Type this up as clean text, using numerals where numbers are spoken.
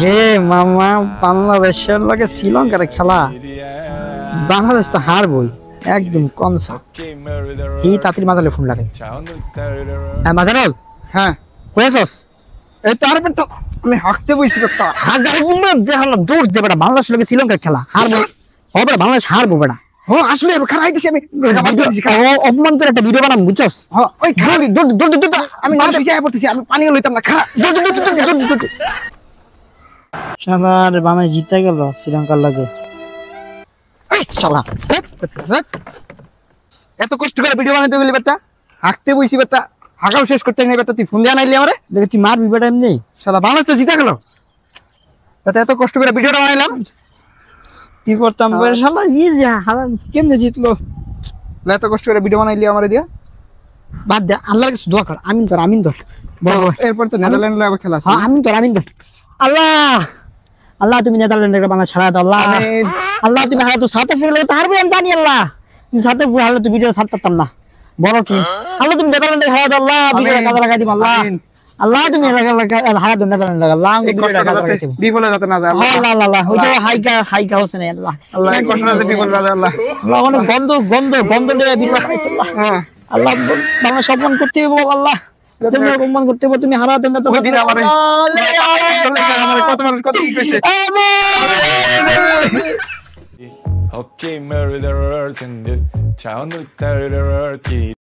রে মামা, বাংলাদেশের লগে শ্রীলঙ্কার খেলা বাংলাদেশ তো হারবই একদম কনফার্ম। এই তাড়াতাড়ি মাজালে ফোন লাগে। হ্যাঁ মাজারল, হ্যাঁ কয়েছস? এই তো আর বেটা আমি হাঁকতে বইছি বেটা। হাগার বুমরা দেখালো দৌড় দে বেটা, বাংলাদেশের লগে শ্রীলঙ্কার খেলা হারবো। ও বেটা বাংলাদেশ হারবো বেটা। ও আসলে খারাই দিছি আমি, অপমান করে একটা ভিডিও বানাম বুঝছস? ওই খারাই দৌড় দৌড় দৌড়, আমি না শুইছে পড়তেছি, আমি পানিও লইতাম না। খারাপ দৌড় দৌড় দৌড় দৌড়। শালার বাংলাদেশ জিতে গেল শ্রীলঙ্কার লগে। শালা এত কষ্ট করে ভিডিও বানাইতে গেলি বেটা, হাঁকতে বইছি বেটা, হাঁকাও শেষ করতে নাই বেটা। তুই ফোন দিয়ে আনাইলি আমারে, দেখে তুই মারবি বেটা এমনি। শালা বাংলাদেশ তো জিতে গেল বেটা, এত কষ্ট করে ভিডিওটা বানাইলাম, কি করতাম শালা? ইজি কেমনে জিতলো? এত কষ্ট করে ভিডিও বানাইলি আমারে দিয়া। বাদ দে, আল্লাহর কাছে দোয়া কর। আমিন কর, আমিন কর। এরপর তো নেদারল্যান্ড আবার খেলা আছে। আমিন কর, আমিন কর। আল্লাহ আল্লাহ তুমি নেদারল্যান্ডের বাংলা ছাড়া দাও আল্লাহ। আল্লাহ তুমি হারা তো সাউথ আফ্রিকার লগে হারবে আমি জানি আল্লাহ। তুমি সাউথ আফ্রিকা হারলে তো ভিডিও ছাড়তাম না, বড় টিম। আল্লাহ তুমি নেদারল্যান্ডে হারা দাও আল্লাহ, ভিডিও কাজে লাগাই দিও আল্লাহ। আল্লাহ তুমি হারা দাও নেদারল্যান্ড আল্লাহ, ভিডিওটা কাজে লাগাই দিও, বিফলে যেতে না যায় আল্লাহ। আল্লাহ আল্লাহ ওই যে হাইকা হোসেন আল্লাহ, আল্লাহ এই কষ্ট না দিতে বলবা আল্লাহ। আল্লাহ অনেক গন্ধ গন্ধ গন্ধ নিয়ে ভিডিও খাইছে আল্লাহ। আল্লাহ বাংলা সম্মান করতে হবে আল্লাহ, তুমি সম্মান করতে হবে। তুমি হারা দেন না তো দিন আমারে, আমারে কত মানুষ কত কি কইছে। Okay, murderers and the town of terror.